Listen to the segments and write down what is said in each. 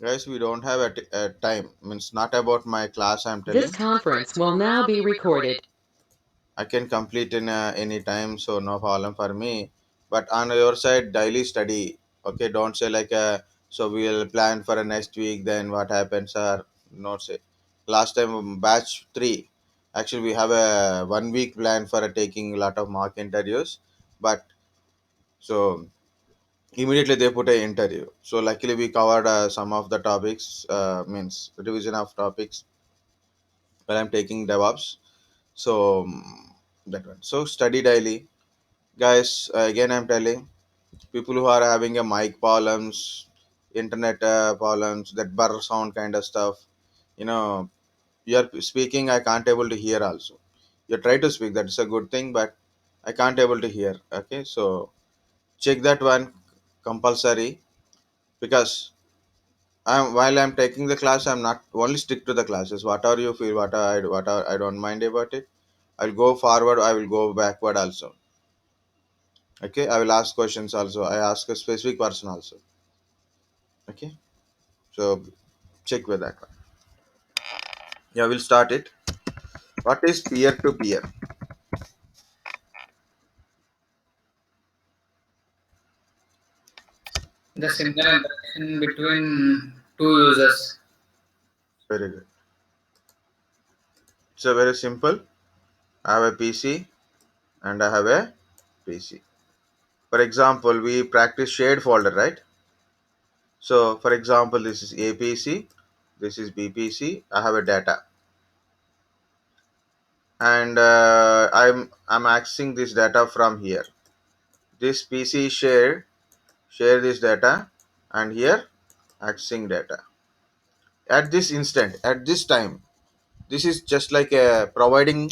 Guys, we don't have a time. Means not about my class. I'm This telling. conference will now be recorded. I can complete in any time, so no problem for me. But on your side, daily study. Okay, don't say like so we'll plan for a next week. Then what happens? Or not say. Last time batch three. Actually, we have a 1 week plan for taking a lot of mock interviews, but so immediately they put a interview. So luckily we covered some of the topics. Means revision of topics when I'm taking DevOps. So that one. So study daily, guys. Again, I'm telling people who are having a mic problems, internet problems, that burr sound kind of stuff. You know, you're speaking, I can't able to hear. Also, you try to speak. That's a good thing, but I can't able to hear. Okay, so check that one compulsory because while I'm taking the class, I'm not only stick to the classes. Whatever you feel, whatever I don't mind about it. I'll go forward. I will go backward also. Okay, I will ask questions also. I ask a specific person also. Okay, so check with that one. Yeah, we'll start it. What is peer to peer? The simple interaction between two users. Very good. It's a very simple. I have a PC and I have a PC. For example, we practice shared folder, right? So, for example, this is APC, this is BPC. I have a data, and I'm accessing this data from here. This PC share this data, and here accessing data at this instant, at this time. This is just like providing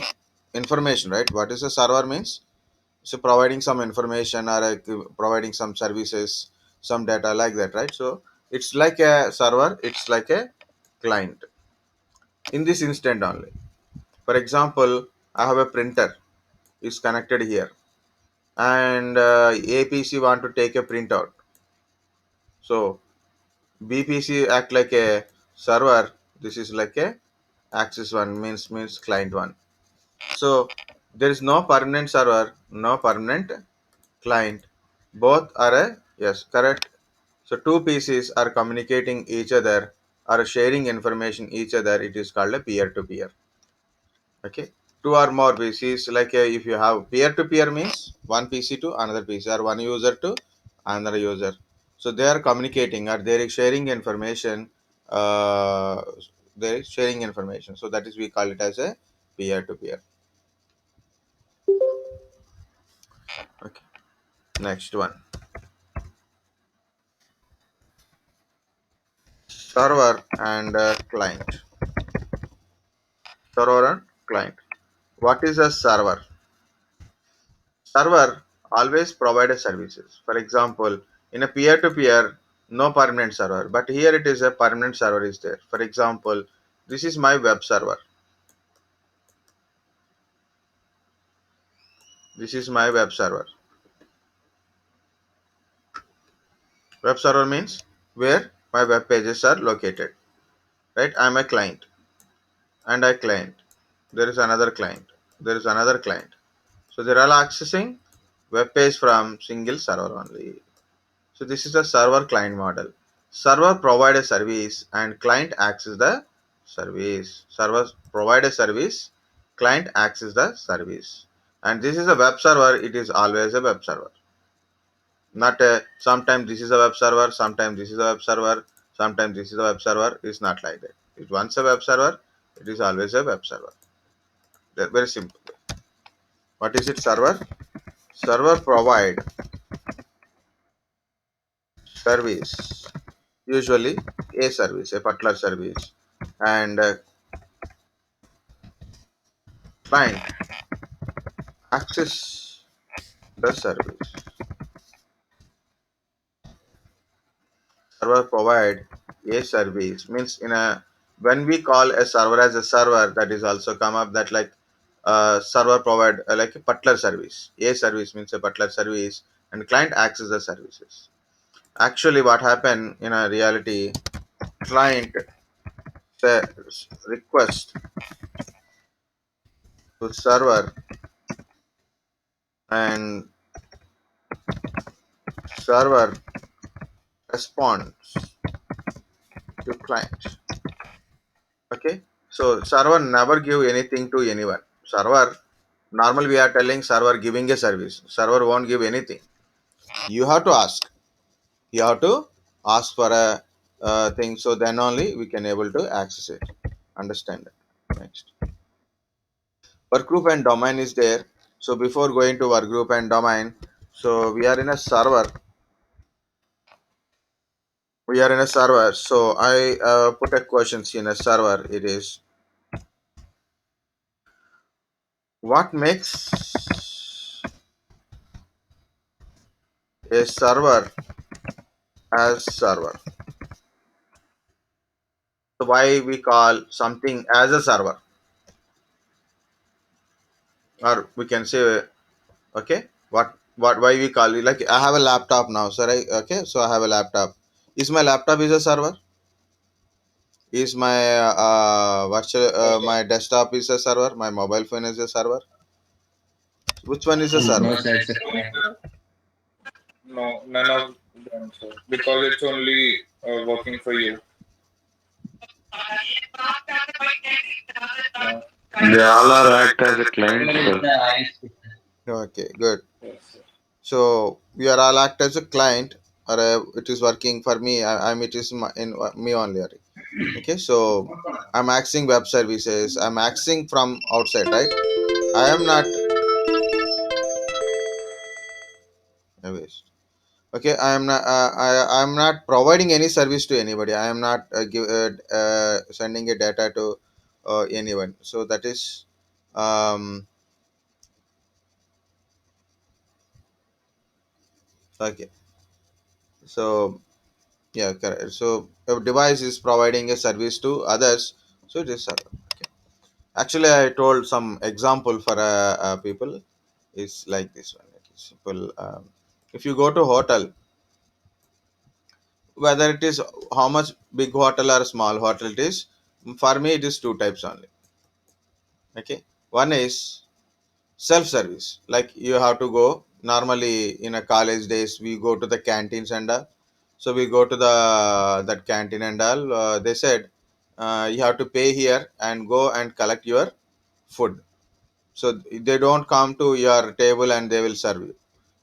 information, right? What is a server means? So providing some information or providing some services, some data like that, right? So it's like a server, it's like a client in this instant only. For example, I have a printer is connected here, and APC want to take a printout. So BPC act like a server. This is like a access one, means client one. So there is no permanent server, no permanent client. Both are a yes, correct. So two PCs are communicating each other, are sharing information each other. It is called a peer to peer. Okay, two or more PCs, like if you have peer to peer means one PC to another PC or one user to another user. So they are communicating or they are sharing information. Uh, they are sharing information. So that is we call it as a peer to peer. Okay, next one, server and client. Server and client. What is a server? Server always provides services. For example, in a peer-to-peer, no permanent server, but here it is a permanent server is there. For example, this is my web server. This is my web server. Web server means where my web pages are located. Right? I'm a client and I client. There is another client. There is another client. So they're all accessing web page from single server only. So this is the server client model. Server provide a service and client access the service. Server provide a service, client access the service. And this is a web server, it is always a web server. Not a sometimes this is a web server, sometimes this is a web server, sometimes this is a web server. It's not like that. It once a web server, it is always a web server. They're very simple. What is it server? Server provide service, usually a service, a particular service, and client access the service. Server provide a service means in a when we call a server as a server, that is also come up that like server provide like a particular service. A service means a particular service, and client access the services. Actually, what happened in a reality? client says request to server and server responds to client. Okay, so server never give anything to anyone. Server normally we are telling server giving a service. Server won't give anything. You have to ask. You have to ask for a thing. So then only we can able to access it. Understand it. Next, work group and domain is there. So before going to work group and domain, so we are in a server. We are in a server. So I put a questions in a server. It is what makes a server as server. So why we call something as a server, or we can say, okay, what why we call it, like I have a laptop now, sir. Okay, so I have a laptop. Is my laptop is a server? Is my virtual my desktop is a server? My mobile phone is a server? Which one is a No, server? sir, it's a client. No, none of them, sir. Because it's only working for you. Uh, They all are act as a client, Similar with sir. the ISP. Okay, good. yes, sir. So we are all act as a client, or it is working for me. I'm it is in me only. Okay, so I'm accessing web services. I'm accessing from outside, right? I am not. Anyways. Okay, I am not. I am not providing any service to anybody. I am not sending a data to anyone. So that is um, okay. So yeah, correct. So a device is providing a service to others. So it is server. Actually, I told some example for people. Is like this one. It is simple. If you go to hotel, whether it is how much big hotel or small hotel it is, for me it is two types only. Okay, one is self service, like you have to go normally in a college days we go to the canteens and all. So we go to the that canteen and all, they said you have to pay here and go and collect your food. So they don't come to your table and they will serve you.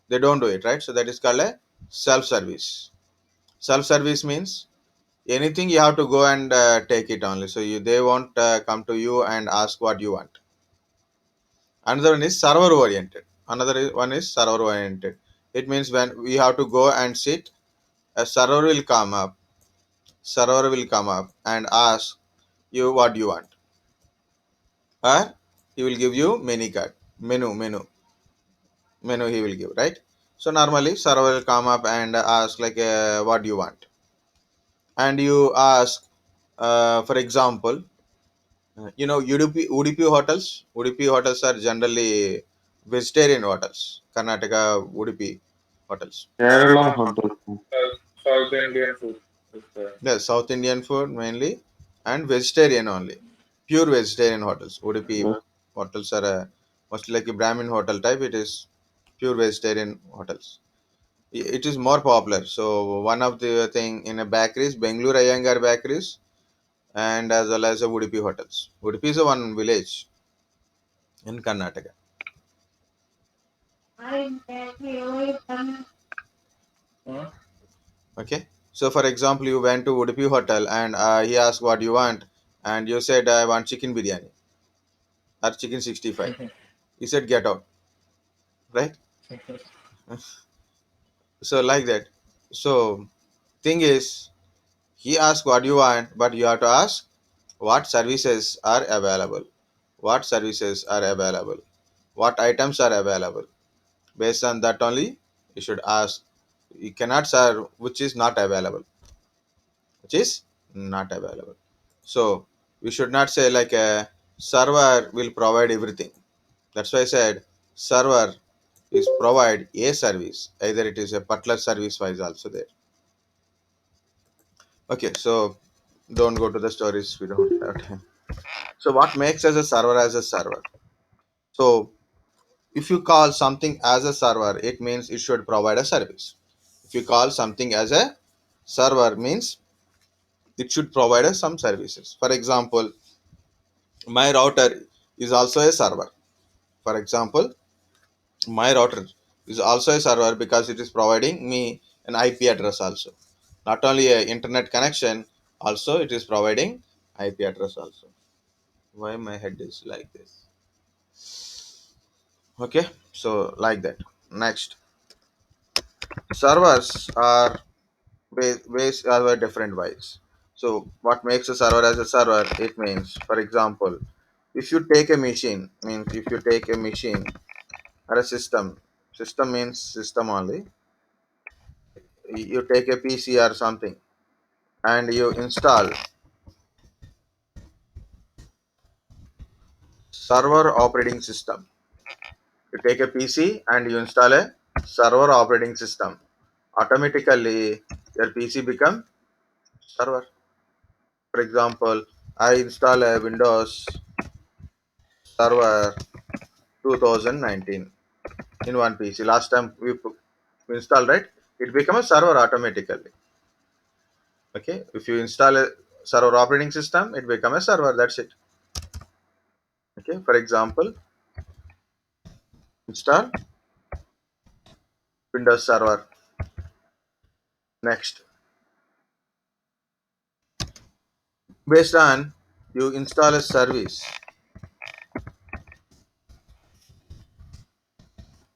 They don't do it, right? So that is called a self service. Self service means anything you have to go and take it only. So they won't come to you and ask what you want. Another one is server oriented. One is server oriented. It means when we have to go and sit, a server will come up. Server will come up and ask you what you want, or he will give you menu card, menu he will give, right? So normally server will come up and ask like what you want, and you ask, for example, Udupi hotels. Udupi hotels are generally vegetarian hotels. Karnataka Udupi hotels. Kerala hotel. South Indian food is there. The South Indian food mainly and vegetarian only. Pure vegetarian hotels. Udupi Yes. hotels are mostly like a Brahmin hotel type. It is pure vegetarian hotels. It is more popular. So one of the thing in a bakeries, Bengaluru Iyengar bakeries, and as well as a Udupi hotels. Udupi is a one village in Karnataka. Huh? Okay. So for example, you went to Udupi hotel and he asked what you want, and you said I want chicken biryani or chicken 65. He said get out, right? So like that. So thing is, he asked what you want, but you have to ask what services are available. What services are available? What items are available? Based on that only, you should ask. You cannot serve which is not available. Which is not available. So we should not say like a server will provide everything. That's why I said server is provide a service. Either it is a particular service wise also there. Okay, so Don't go to the stories. We don't have time. So what makes as a server as a server? So if you call something as a server, it means it should provide a service. If you call something as a server, means it should provide us some services. For example, my router is also a server. For example, my router is also a server because it is providing me an IP address also. Not only a internet connection, also it is providing IP address also. Why my head is like this? Okay, so like that. Next, servers are ways are different ways. So what makes a server as a server? It means, for example, if you take a machine, means if you take a machine or a system means system only. You take a PC or something and you install server operating system. You take a PC and you install a server operating system. Automatically, your PC become server. For example, I install a Windows Server 2019 in one PC. Last time we installed, right? It become a server automatically. Okay, if you install a server operating system, it become a server. That's it. Okay, for example, install Windows Server. Next, based on you install a service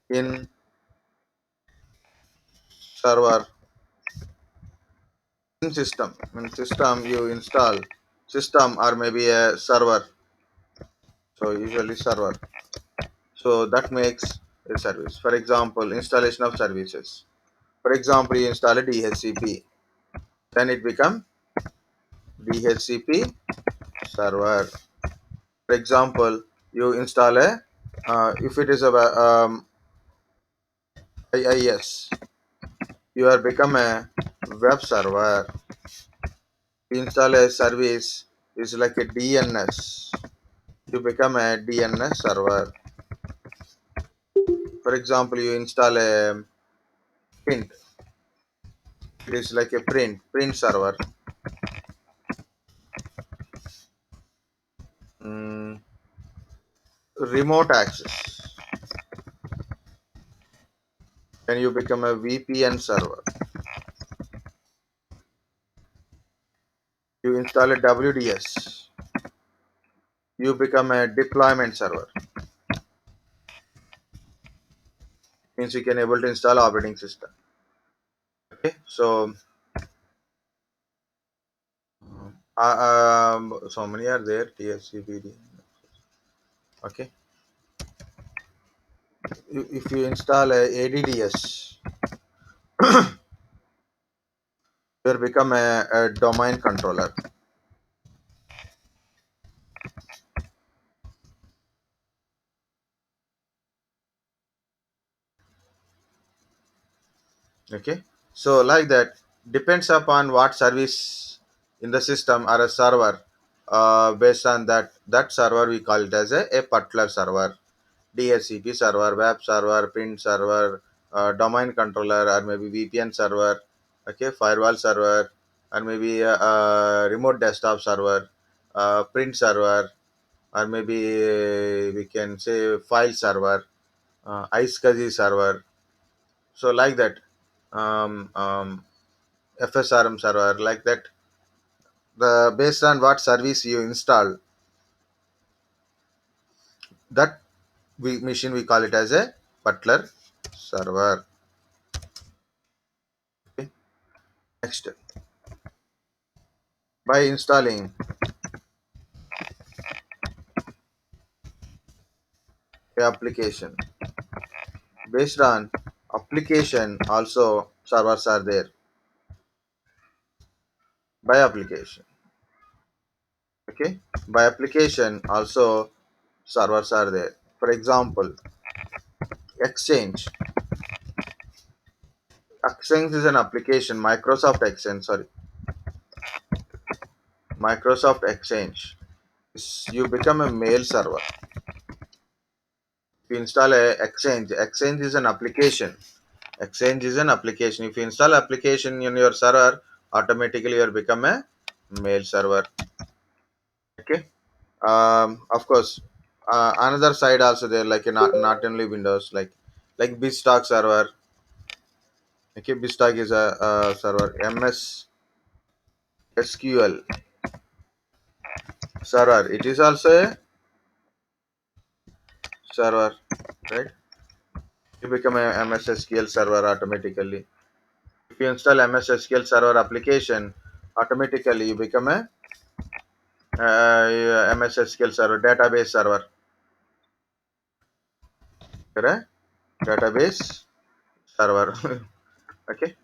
in server in system. In system, you install system or maybe a server. So usually server. So that makes a service. For example, installation of services. For example, you install a DHCP, then it become DHCP server. For example, you install a if it is a IIS, you are become a web server. You install a service is like a DNS. You become a DNS server. For example, you install a print. It is like a print server. Mm, remote access. Then you become a VPN server. You install a WDS. You become a deployment server. Means you can able to install operating system. Okay, so so many are there. TSCPD. Okay, if you install a ADDS, you become a domain controller. Okay, so like that depends upon what service in the system or a server. Based on that server, we call it as a particular server. DHCP server, web server, print server, domain controller, or maybe VPN server, okay, firewall server, or maybe a remote desktop server, print server, or maybe we can say file server, iSCSI server. So like that, FSRM server, like that. The based on what service you install, that machine we call it as a particular server. Okay. Next, by installing a application, based on application also servers are there. By application, okay, by application also servers are there. For example, exchange. Exchange is an application. Microsoft Exchange, sorry. Microsoft Exchange, you become a mail server. If you install a Exchange is an application. Exchange is an application. If you install application in your server, automatically you will become a mail server. Okay. Of course, another side also there, like not only Windows, like BizTalk server. Okay, BizTalk is a server. MS SQL server. It is also a server, right? You become a MS SQL server automatically. If you install MS SQL server application, automatically you become a MS SQL server, database server. Correct? Database server. Okay.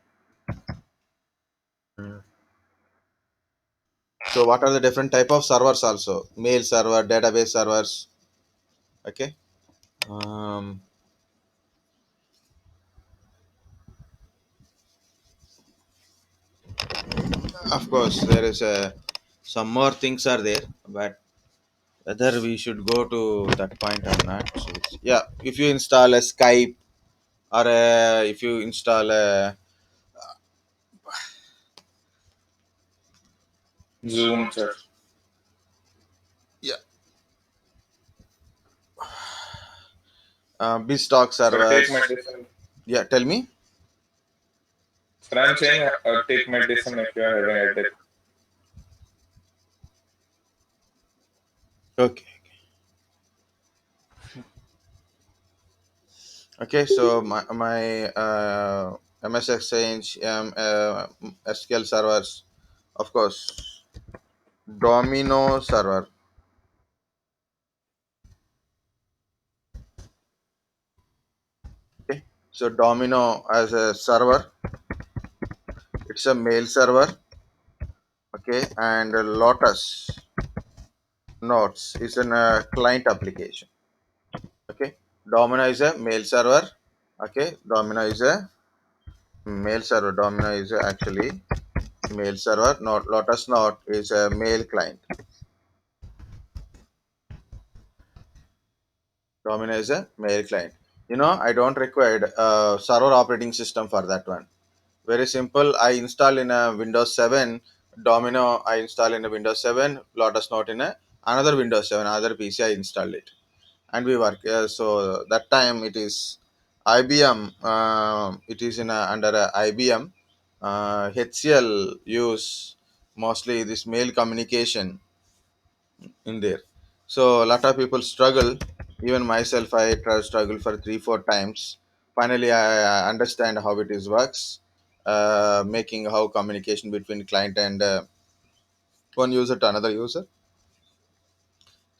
Mm. So what are the different type of servers also? Mail server, database servers. Okay. Um, of course, there is some more things are there, but whether we should go to that point or not. So yeah, if you install a Skype or if you install a Zoom, sir. yeah, BizTalk Sir, take servers. medicine. Yeah, tell me. Sir, I'm saying take medicine if you are having a headache. Okay. Okay, so my MS Exchange, SQL servers, of course, Domino server. Okay, so Domino as a server, it's a mail server. Okay, and Lotus Notes is a client application. Okay, Domino is a mail server. Okay, Domino is a mail server. Domino is actually mail server. Not Lotus Note is a mail client. Domino is a mail client. I don't require server operating system for that one. Very simple. I install in a Windows 7 Domino. I install in a Windows 7 Lotus Note in a another Windows 7 other PC. I install it and we work. So that time it is IBM. It is in under IBM. HCL use mostly this mail communication in there. So a lot of people struggle. Even myself, I try struggle for 3 4 times. Finally, I understand how it is works, making how communication between client and one user to another user.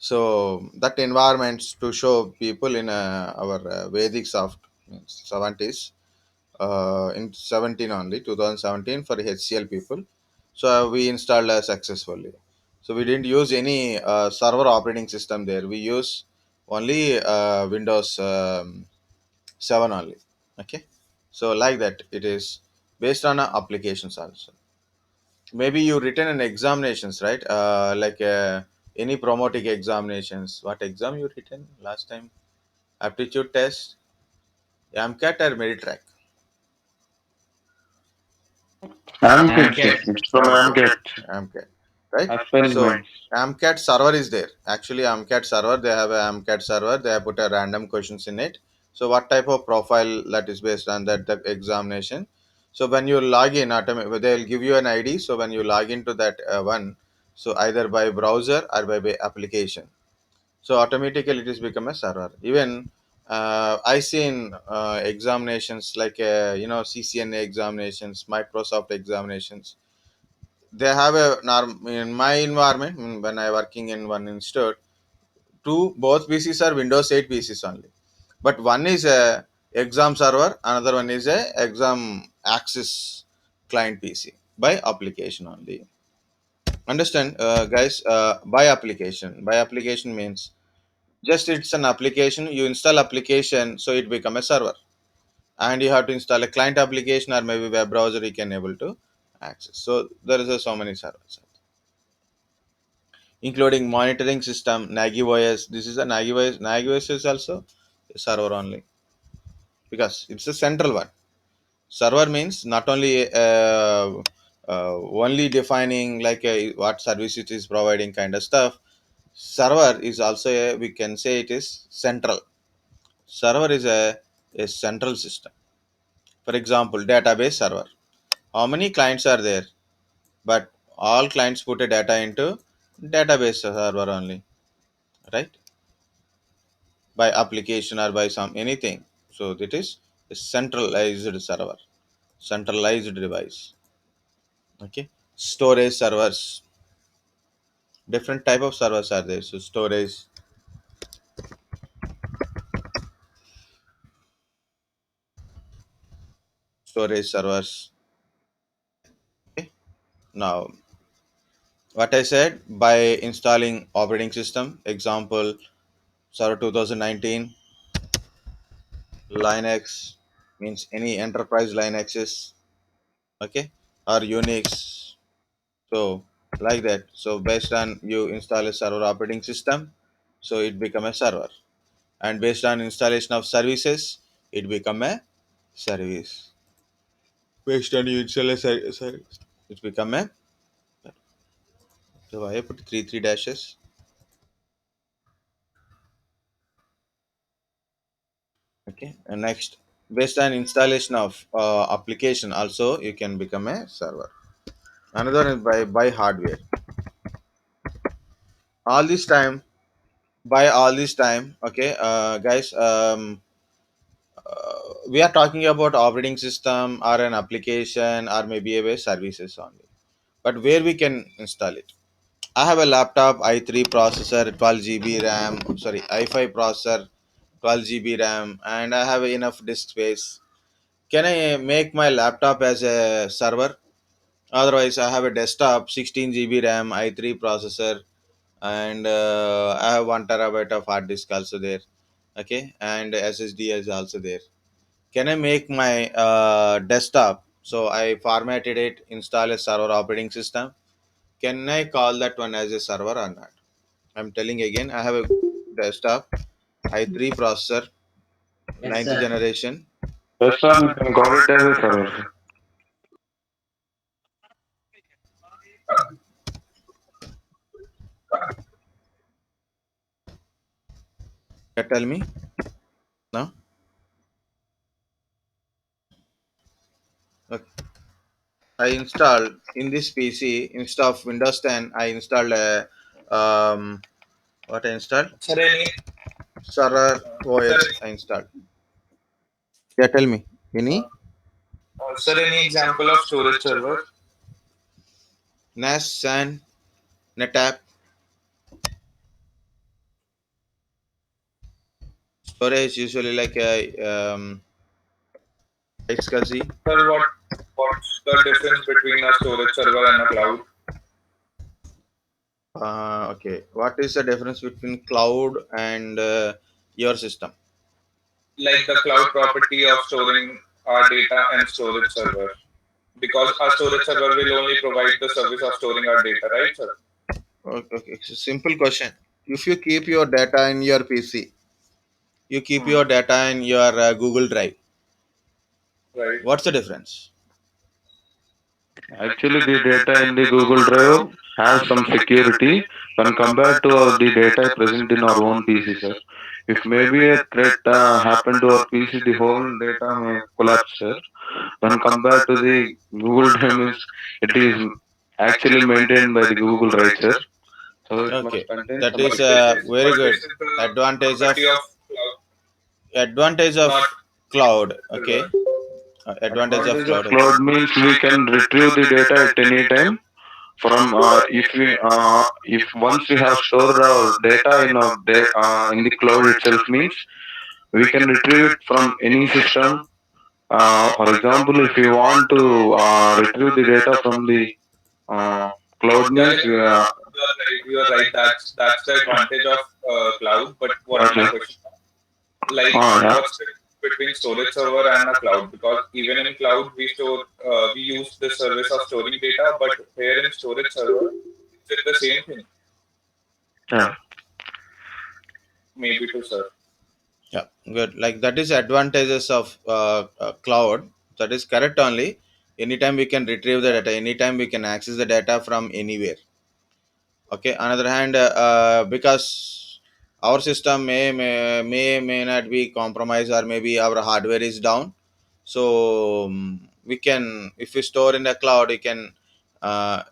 So that environments to show people in our Vedic soft means 70s, in 17 only 2017 for HCL people. So we installed successfully. So we didn't use any server operating system there. We use only Windows 7 only. Okay. So like that it is based on applications also. Maybe you written an examinations, right? Like any promoting examinations. What exam you written last time? Aptitude test, AMCAT or Meditrack? AMCAT, sir. Amcat. It's from AMCAT. AMCAT. AMCAT, right? So Experiments. AMCAT server is there. Actually, AMCAT server, they have a AMCAT server. They have put a random questions in it. So what type of profile that is based on that the examination. So when you log in, they'll give you an ID. So when you log into that one, so either by browser or by application, so automatically it is become a server. Even I seen examinations like CCNA examinations, Microsoft examinations. They have a norm in my environment when I working in one institute. Two both PCs are Windows 8 PCs only, but one is a exam server, another one is a exam access client PC by application only. Understand, guys? By application means just it's an application. You install application, so it become a server, and you have to install a client application or maybe web browser you can able to access. So there is so many servers. including monitoring system, NAGI OS. This is a NAGI OS. NAGI OS is also a server only because it's a central one. Server means not only only defining like what service it is providing kind of stuff. Server is also we can say it is central. Server is a central system. For example, database server. How many clients are there? But all clients put a data into database server only, right? By application or by some anything. So that is a centralized server, centralized device. Okay. Storage servers. Different type of servers are there. So storage servers. Okay. Now what I said, by installing operating system, example server 2019, Linux means any enterprise Linux is okay, or Unix. So like that. So based on you install a server operating system, so it become a server, and based on installation of services, it become a service. Based on you install a service, it become a. So I put three dashes. Okay, and next, based on installation of application, also you can become a server. Another is by hardware. All this time, by all this time, okay, guys. We are talking about operating system or an application or maybe a services only. But where we can install it? I have a laptop i3 processor, 12 GB RAM. Sorry, i5 processor, 12 GB RAM, and I have enough disk space. Can I make my laptop as a server? Otherwise, I have a desktop, 16 GB RAM, i3 processor, and I have 1 TB of hard disk also there. Okay, and SSD is also there. Can I make my desktop? So I formatted it, install a server operating system. Can I call that one as a server or not? I'm telling again, I have a desktop, i3 processor, Yes, ninth sir. generation. Yes, sir, you can call it as a server, sir. Tell me now. Okay. I installed in this PC instead of Windows 10. I installed a what I installed? Sir, any Server sir, OS. I installed. Yeah, tell me. Any sir, any example of storage server? NAS, SAN, NetApp, storage usually like a XCSI. Sir, what's the difference between a storage server and a cloud? Okay. What is the difference between cloud and your system? Like the cloud property of storing our data and storage server. Because our storage server will only provide the service of storing our data, right, sir? Okay, okay. It's a simple question. If you keep your data in your PC, you keep Hmm. your data in your Google Drive. Right. What's the difference? Actually, the data in the Google Drive has some security when compared to the data present in our own PC, sir. If maybe a threat happened to our PC, the whole data may collapse, sir. When compared to the Google Drive means it is actually maintained by the Google, right, sir? So it must Okay, contain that some is security. very But good. this is the Advantage of property of cloud, advantage of not cloud. server. Okay, advantage of Advantage of cloud. Okay. cloud means we can retrieve the data at any time from if once we have stored our data in in the cloud itself means we can retrieve it from any system. For example, if we want to retrieve the data from the uh, cloud Yeah, means yeah, we you are right. You are right. That's the advantage of cloud. But yeah, what's my sir. question? Like, Yeah. what's the difference between storage server and a cloud? Because even in cloud, we use the service of storing data, but here in storage server, is it the same thing? Yeah. maybe to serve. Yeah, good. Like that is advantages of cloud. That is correct only. Anytime we can retrieve the data. Anytime we can access the data from anywhere. Okay. Another hand, because our system may not be compromised, or maybe our hardware is down. So we can, if we store in the cloud, we can.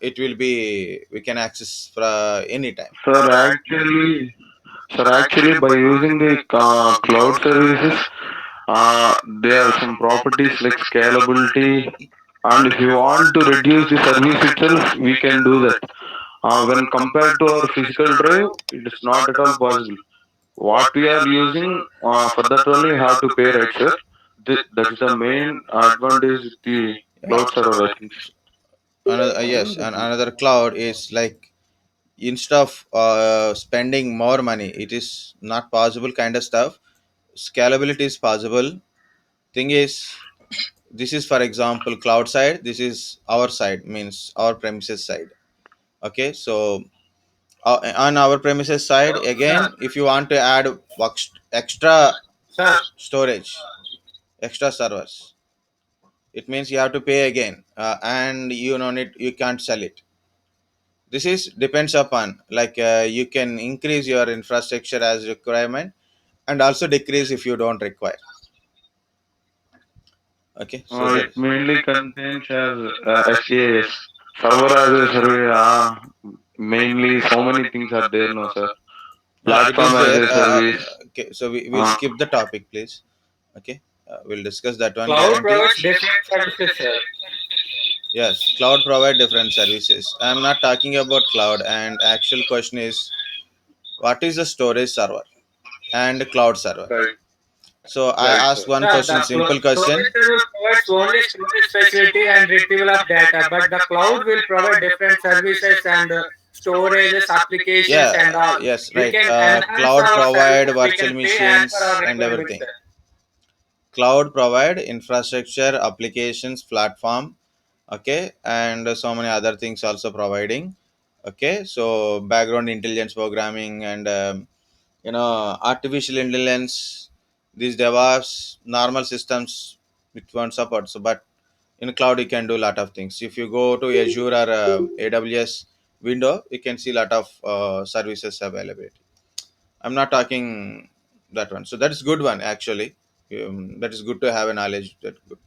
It will be, we can access for anytime. Sir, actually, by using the cloud services, there are some properties like scalability, and if you want to reduce the service itself, we can do that. When compared to our physical drive, it is not at all possible. What we are using, for that only you have to pay, right, sir? That is the main advantage with the cloud server, I think. Another, yes, and another cloud is like, instead of spending more money, it is not possible kind of stuff. Scalability is possible. Thing is, this is for example cloud side, this is our side, means our premises side. Okay, so on our premises side again, if you want to add extra Sir, storage, extra servers, it means you have to pay again, and you know it, you can't sell it. This is depends upon, like, you can increase your infrastructure as requirement, and also decrease if you don't require. Okay, so It that, mainly contains as SAS, server as a service. Mainly, so many things are there, no, sir. it is Platform as there. a service. Okay, so we'll Uh, skip the topic, please. Okay, we'll discuss that one, cloud guarantee. provides different services, sir. Yes, cloud provide different services. I'm not talking about cloud, and actual question is, what is a storage server and cloud server? Right, So I right, ask sir. one Sir, question, simple storage question. server provides only storage facility and retrieval of data, but the cloud will provide different services and storages, applications, Yeah, and all. yes, We right. can enhance Cloud our provide services. We virtual can pay as per our machines and requirements, everything. sir. Cloud provide infrastructure, applications, platform. Okay, and so many other things also providing. Okay, so background intelligence programming, and artificial intelligence, these DevOps, normal systems which won't support. So but in cloud you can do a lot of things. If you go to Azure or AWS window, you can see a lot of services availability. I'm not talking that one. So that is good one actually. That is good to have a knowledge. That good.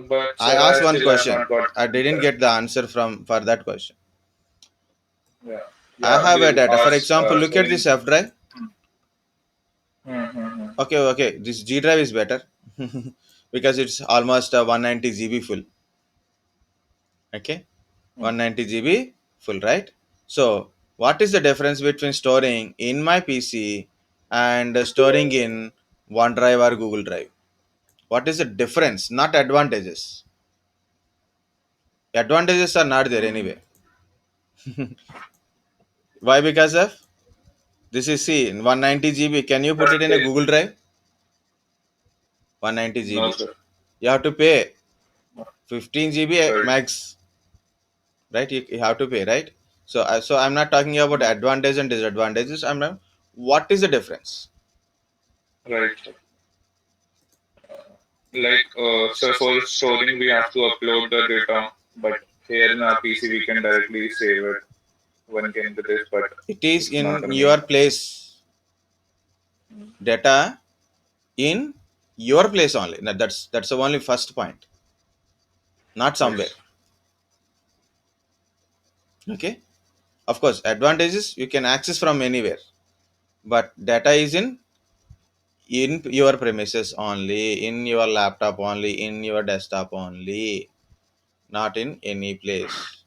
But I sir, asked I one still have question. not got I the didn't answer. get the answer from for that question. Yeah, I yeah. have a We'll data. For ask example, look at Sunny. this F drive. Hmm. Okay, okay. This G drive is better because it's almost 190 GB full. Okay, 190 GB full, right? So, what is the difference between storing in my PC and storing in OneDrive or Google Drive? What is the difference? Not advantages. Advantages are not there anyway. Why? Because of this is, see, in 190 GB. Can you put it in a Okay. Google Drive? 190 No, GB. sir. You have to pay 15 GB Right, max, right? You have to pay, right? So, so I'm not talking about advantages and disadvantages. I'm not. What is the difference? right, sir. Like, so for storing, we have to upload the data, but here in our PC, we can directly save it when came to this, but It is it's not in running. your place. Data in your place only. Now, that's the only first point. Not somewhere. Yes. Okay. Of course, advantages you can access from anywhere, but data is in your premises only, in your laptop only, in your desktop only, not in any place.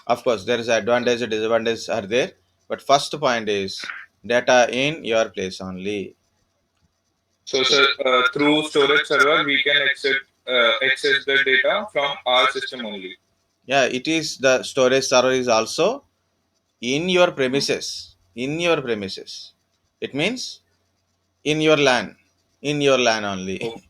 Of course, there is advantage and disadvantages are there, but first point is data in your place only. So, sir, through storage server, we can access the data from our system only. Yeah, it is, the storage server is also in your premises. In your premises. It means in your LAN. In your LAN only. Oh,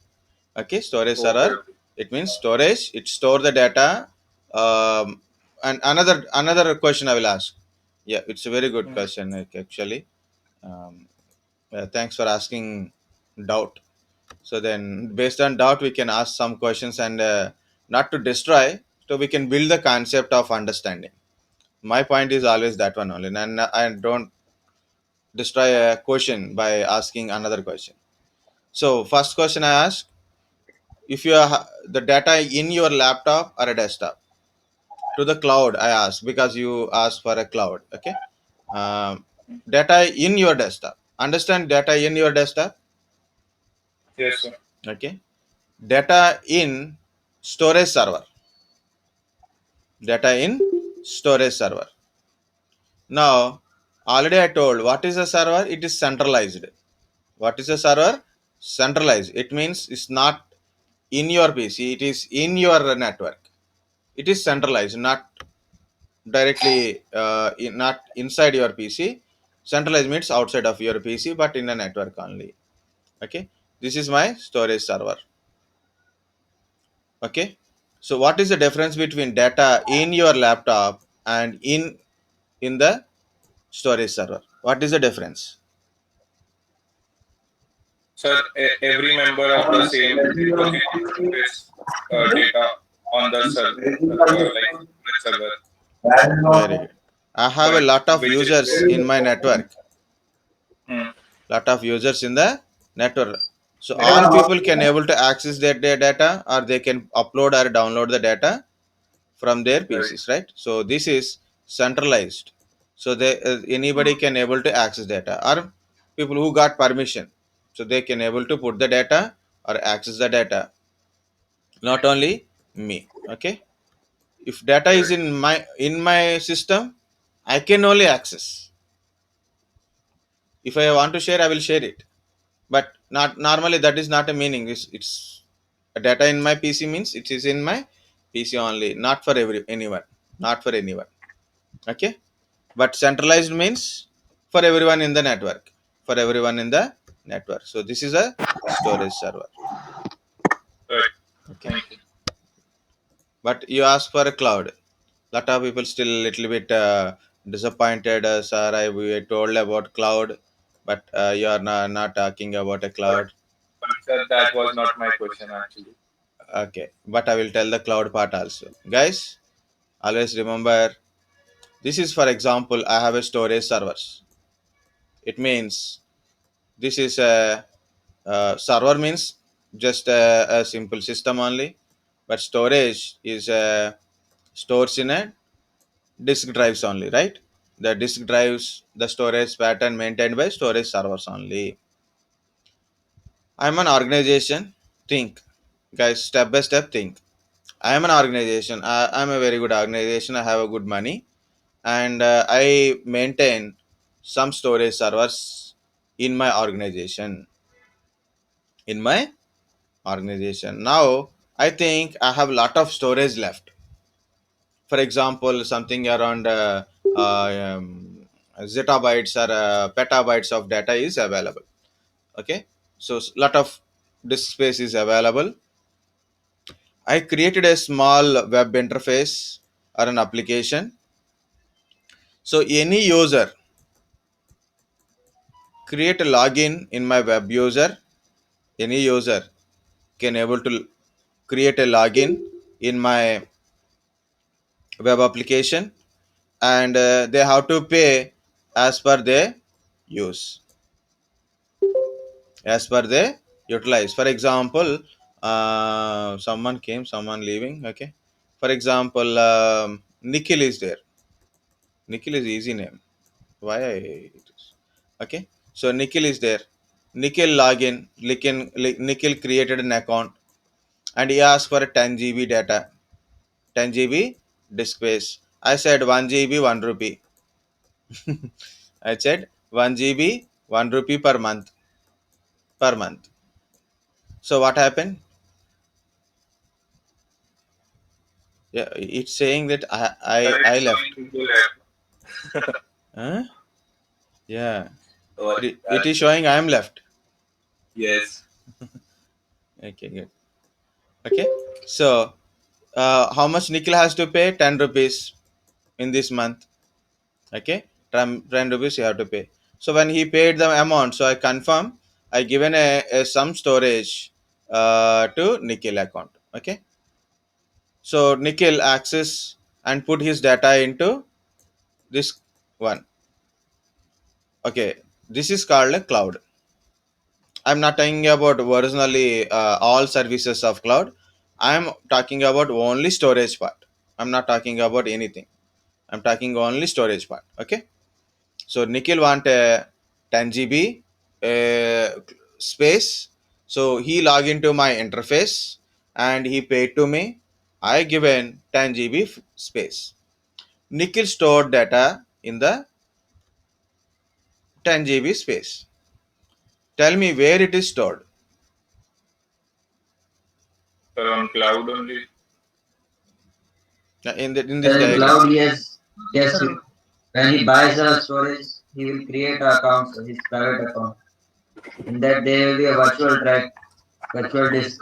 Okay, storage okay, server. okay. It means storage. It store the data. And another question I will ask. Yeah, it's a very good Hmm. question, actually. Um, thanks for asking doubt. So then, based on doubt, we can ask some questions and not to destroy, so we can build the concept of understanding. My point is always that one only, and I don't destroy a question by asking another question. So, first question I ask: if you are the data in your laptop or a desktop, to the cloud, I ask because you asked for a cloud. Okay, data in your desktop. Understand data in your desktop. Yes, sir. Okay, data in storage server. Data in storage server. Now, already I told what is a server? It is centralized. What is a server? Centralized. It means it's not in your PC, it is in your network. It is centralized, not directly, not inside your PC. Centralized means outside of your PC, but in a network only. Okay, this is my storage server. Okay, so what is the difference between data in your laptop and in the storage server? What is the difference? Sir, every member of the same repository puts data on the like storage server, Very good. I have a but lot of which is users in my network. hmm, Lot of users in the network. So network. all people can able to access their data, or they can upload or download the data from their Right. PCs, right? So this is centralized. So they Hmm. anybody can able to access data, or people who got permission, so they can able to put the data or access the data. Not only me. Okay. If data is Right. in my system, I can only access. If I want to share, I will share it. But not normally that is not a meaning. It's a data in my PC means it is in my PC only, not for anyone, not for anyone. Okay, but centralized means for everyone in the network, for everyone in the network. So this is a storage server. Right. Okay, Thank you. but you ask for a cloud. Lot of people still little bit disappointed. Sir, we told about cloud, but you are not talking about a But, cloud. but sir, that was not my question actually. Okay, but I will tell the cloud part also. Guys, always remember this is for example, I have a storage servers. It means this is a server means just a simple system only, but storage is stores in a disk drives only, right? The disk drives, the storage pattern maintained by storage servers only. I'm an organization. Think, guys, step by step. Think. I am an organization. I'm a very good organization. I have a good money, and I maintain some storage servers in my organization. In my organization. Now, I think I have a lot of storage left. For example, something around zettabytes or petabytes of data is available. Okay, so lot of disk space is available. I created a small web interface or an application. So any user create a login in my web user. Any user can able to create a login in my web application, and they have to pay as per their use, as per they utilize. For example, someone came, someone leaving. Okay, for example, Nikhil is there. Nikhil is easy name. Why it is? Okay, so Nikhil is there. Nikhil login. Nikhil created an account, and he asked for a 10 GB data, 10 GB disk space. I said 1 GB 1 rupee. I said 1 GB 1 rupee per month, per month. So what happened? Yeah, it's saying that I Sir, I, I it's left. showing Google app. Huh? Yeah, Oh, it is showing I am left. yes. Okay, good. Okay, so how much Nikhil has to pay? 10 rupees in this month. Okay, 10 rupees you have to pay. So when he paid the amount, so I confirm, I given a some storage to Nikhil account. Okay. So Nikhil access and put his data into this one. Okay. This is called a cloud. I'm not talking about originally all services of cloud. I'm talking about only storage part. I'm not talking about anything. I'm talking only storage part. Okay. So Nikhil want a 10 GB space. So he log into my interface and he paid to me. I given 10 GB space. Nikhil stored data in the 10 GB space. Tell me where it is stored. So on cloud only. In this Sir, in diagram. cloud, yes, yes. When he buys a storage, he will create an account, so his private account. In that, there will be a virtual drive, virtual disk.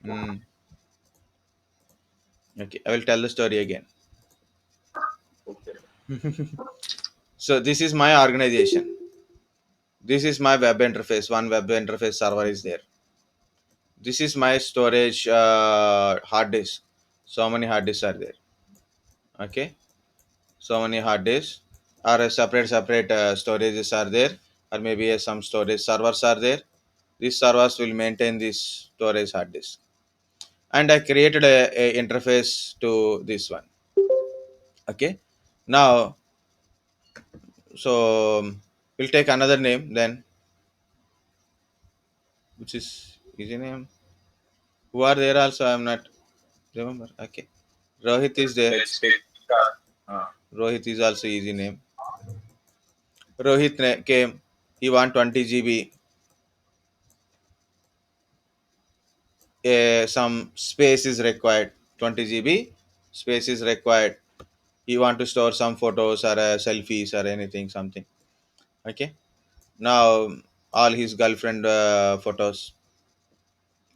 Mm. Okay, I will tell the story again. Okay. So this is my organization. This is my web interface. One web interface server is there. This is my storage hard disk. So many hard disks are there. Okay, so many hard disks or a separate storages are there, or maybe some storage servers are there. These servers will maintain this storage hard disk, and I created a interface to this one. Okay, now so we'll take another name then, which is easy name. Who are there also? I'm not remember. Okay, Rohit is there. Let's take Rohit is also easy name. Rohit came. He want 20 GB. Some space is required. 20 GB space is required. He want to store some photos or selfies or anything something. Okay. Now all his girlfriend photos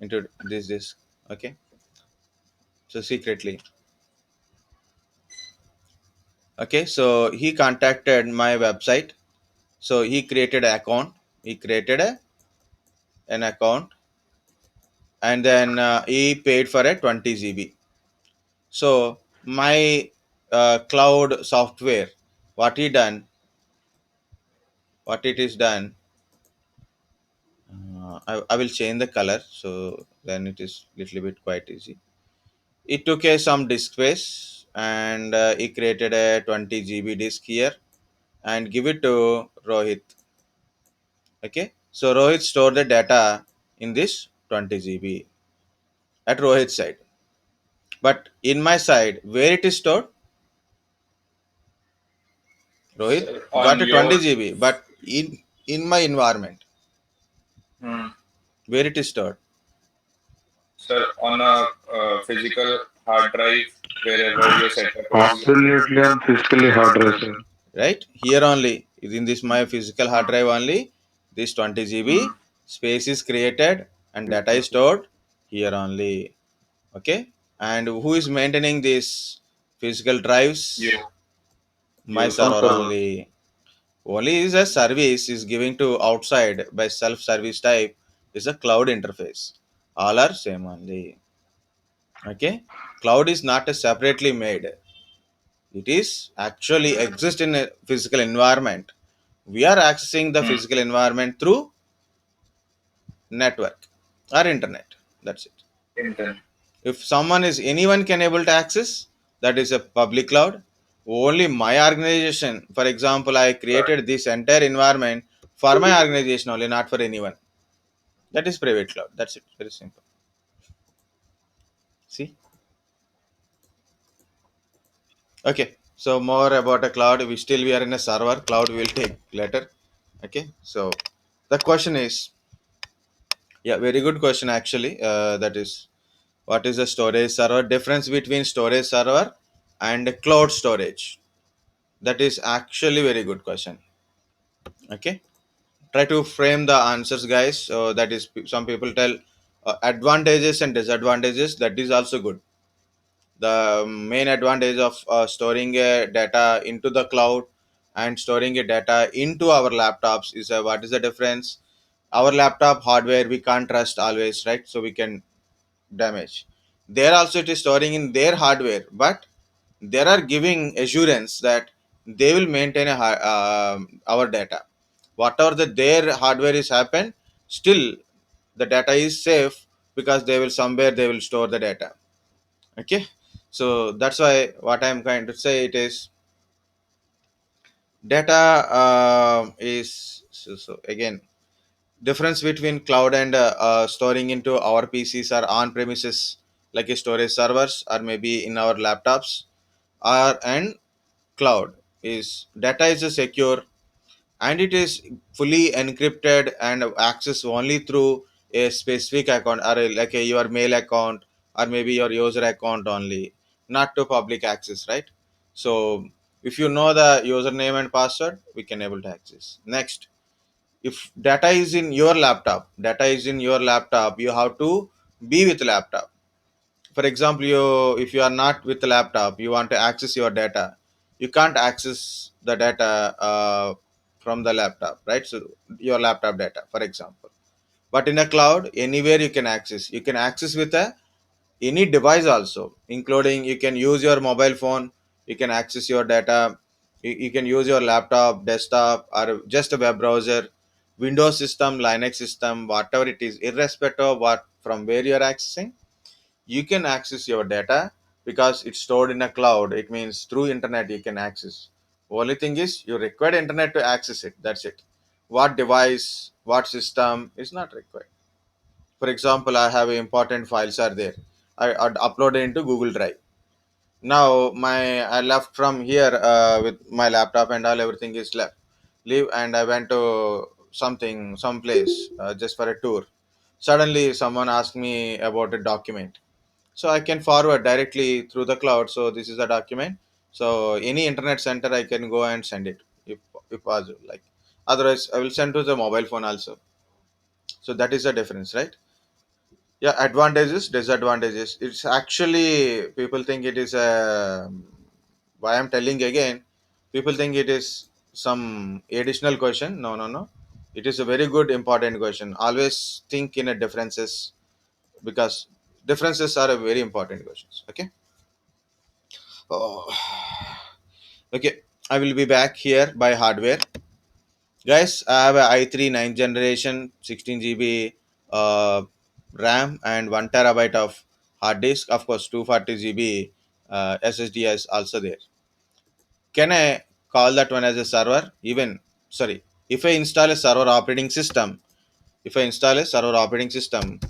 into this disk. Okay. So secretly. Okay. So he contacted my website. So he created an account. He created an account, and then he paid for a 20 GB. So my cloud software, what he done, what it is done, I will change the color, so then it is little bit quite easy. It took some disk space and he created a 20 GB disk here and give it to Rohit. Okay, so Rohit stored the data in this 20 GB at Rohit's side, but in my side where it is stored, Rohit sir, got on a your 20 GB, but in my environment hmm, where it is stored, sir, on a physical hard drive wherever your setup is. Absolutely on physically hard drive, sir. right here only in this my physical hard drive only. This 20 GB Hmm. space is created and data is stored here only. Okay, and who is maintaining these physical drives? You, My you, Some server server. only is a service is giving to outside by self service type is a cloud interface. All are same only. Okay, cloud is not a separately made. It is actually exist in a physical environment. We are accessing the hmm, physical environment through network or internet. That's it. internet. If someone is anyone can able to access, that is a public cloud. Only my organization, for example, I created this entire environment for my organization only, not for anyone. That is private cloud. That's it. Very simple. See. Okay. So more about a cloud. We are in a server. Cloud we will take later. Okay. So the question is, yeah, very good question actually. That is, what is a storage server? Difference between storage server and cloud storage. That is actually very good question. Okay, try to frame the answers, guys. So that is, some people tell advantages and disadvantages. That is also good. The main advantage of storing data into the cloud, and storing a data into our laptops is a, what is the difference? Our laptop hardware we can't trust always, right? So we can damage. There also it is storing in their hardware, but they are giving assurance that they will maintain our data. Whatever their hardware is happen, still the data is safe because they will somewhere they will store the data. Okay, so that's why what I'm trying to say it is data is so again difference between cloud and storing into our PCs or on premises like a storage servers or maybe in our laptops or and cloud is data is a secure and it is fully encrypted and access only through a specific account or like a, your mail account or maybe your user account only, not to public access, right? So if you know the username and password we can able to access. Next, if data is in your laptop, you have to be with laptop. For example, you if you are not with the laptop, you want to access your data, you can't access the data from the laptop, right? So your laptop data for example, but in a cloud anywhere you can access with a any device also, including you can use your mobile phone, you can access your data, you can use your laptop desktop or just a web browser, windows system, linux system, whatever it is, irrespective of what from where you are accessing, you can access your data because it's stored in a cloud. It means through internet you can access. Only thing is you require internet to access it, that's it. What device, what system is not required. For example, I have important files are there, I'd upload it into google drive. Now my I left from here with my laptop and all, everything is left leave and I went to some place just for a tour. Suddenly someone asked me about a document, so I can forward directly through the cloud. So this is a document, so any internet center I can go and send it if possible, like otherwise I will send to the mobile phone also. So that is the difference, right? Yeah, advantages, disadvantages, it's actually people think it is a, why I'm telling again, people think it is some additional question. No, no, no, it is a very good important question. Always think in a differences because differences are a very important questions. Okay. Oh, okay. I will be back here by hardware. Guys, I have a i3 9th generation 16 GB RAM and 1 terabyte of hard disk. Of course, 240 GB SSD is also there. Can I call that one as a server? Even, sorry, if I install a server operating system, if I install a server operating system,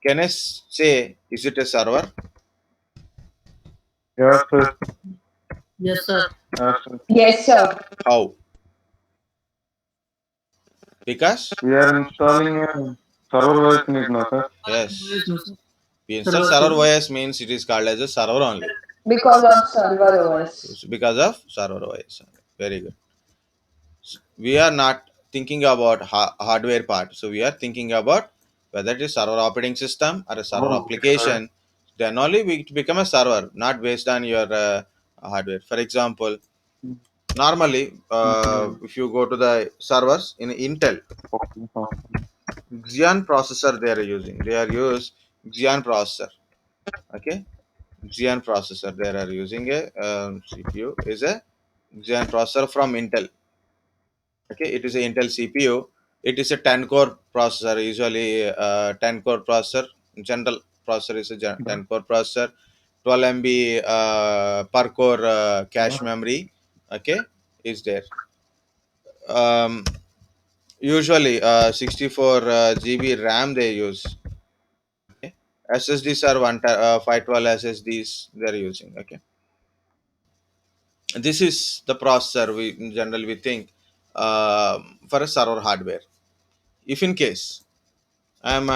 can I say, is it a server? Yes, sir. Yes, sir. Yes, sir. Yes, sir. How? Because We are installing a server OS in it now, sir. yes, Yes, sir. we install server OS means it is called as a server only. Because of server OS. It's because of server OS. Very good. We are not thinking about hardware part, so we are thinking about whether it is server operating system or a server Oh, okay, sir. application. Then only we become a server, not based on your hardware. For example, normally if you go to the servers in Intel, Okay, Xeon processor they are using, they are use Xeon processor. Okay, Xeon processor they are using a CPU is a Xeon processor from Intel. Okay, it is a Intel CPU. It is a 10 core processor, usually 10 core processor. General processor is a 10 core processor, 12 MB per core cache memory. Okay, is there. Um, usually 64 GB RAM they use. Okay, SSDs are 512 SSDs they're using. Okay, this is the processor we in general we think for a server hardware. If in case I'm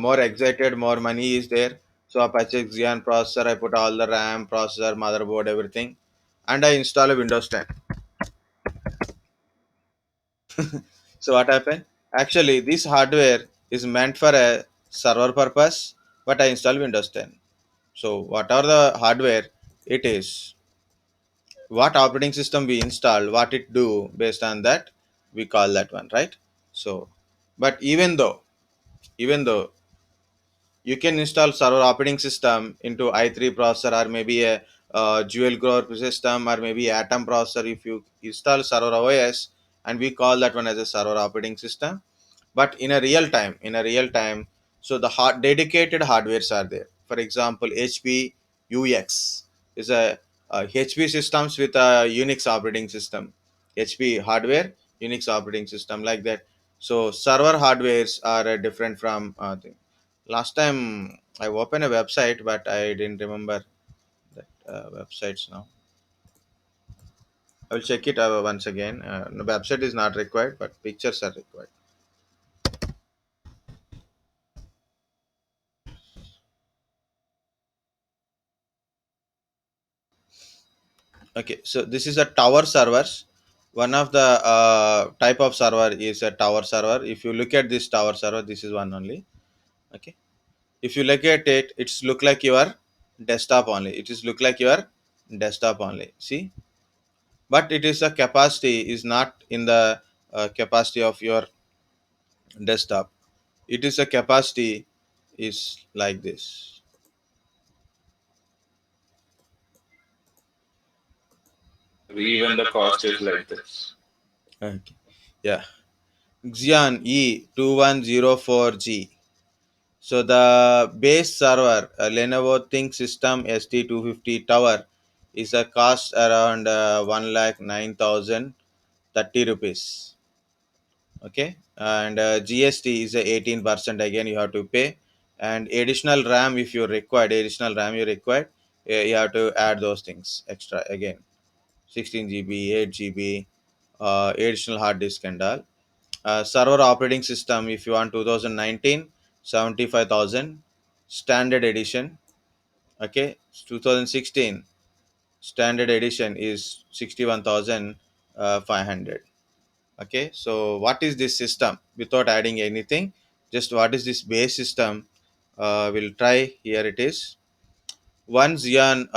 more excited, more money is there. So I purchase Xeon processor, I put all the RAM, processor, motherboard, everything, and I install a Windows 10. So what happened? Actually, this hardware is meant for a server purpose, but I install Windows 10. So whatever the hardware it is, what operating system we install, what it do, based on that we call that one, right? So, but even though you can install server operating system into i3 processor, or maybe a dual core system, or maybe atom processor. If you install server OS, and we call that one as a server operating system. But in a real time, so the dedicated hardwares are there. For example, HP UX is a, HP systems with a Unix operating system. HP hardware, Unix operating system, like that. So server hardwares are different from thing. Last time I opened a website, but I didn't remember that websites now. I will check it once again. The website is not required, but pictures are required. Okay, so this is a tower servers. One of the type of server is a tower server. If you look at this tower server, this is one only. Okay, if you look at it, it's look like your desktop only. It is look like your desktop only. See, but it is a capacity is not in the capacity of your desktop. It is a capacity is like this. Even the cost is like this. Okay, yeah, Xeon E2104G. So the base server, Lenovo ThinkSystem ST250 tower, is a cost around 1,09,030 rupees. Okay, and GST is a 18%. Again, you have to pay, and additional RAM if you required. Additional RAM you required, you have to add those things extra again. 16 GB, 8 GB, additional hard disk and all. Server operating system, if you want 2019, 75,000. Standard edition, okay, 2016 standard edition is 61,500. Okay, so what is this system without adding anything? Just what is this base system? We'll try. Here it is. One Xeon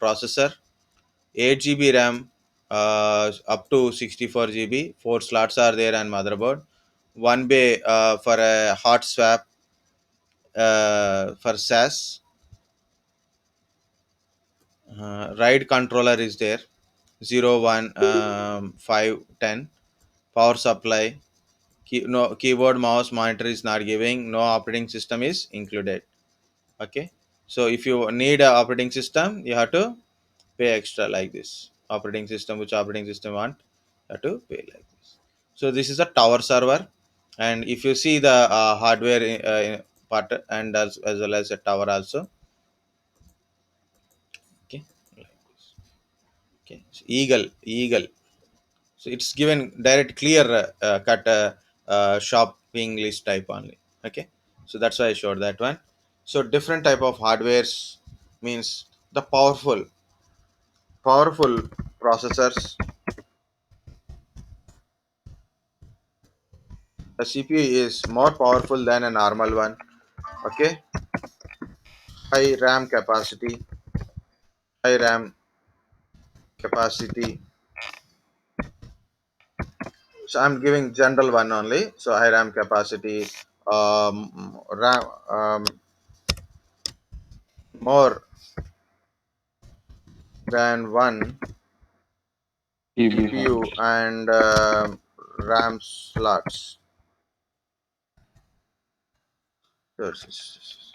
processor, 8 GB RAM, up to 64 GB. Four slots are there on motherboard. One bay for a hot swap for SAS. RAID controller is there. 01 5 10. Power supply. No keyboard, mouse, monitor is not giving. No operating system is included. Okay. So if you need a operating system, you have to pay extra like this. Operating system, which operating system you want, you have to pay like this. So this is a tower server, and if you see the hardware part, and as well as a tower also. Okay, like this. Okay, so eagle. So it's given direct clear cut shopping list type only. Okay, so that's why I showed that one. So different type of hardwares means the powerful processors. The CPU is more powerful than a normal one. Okay, high RAM capacity, high RAM capacity. So I'm giving general one only. So high RAM capacity, RAM, more than one TB CPU slots. and RAM slots. Yes.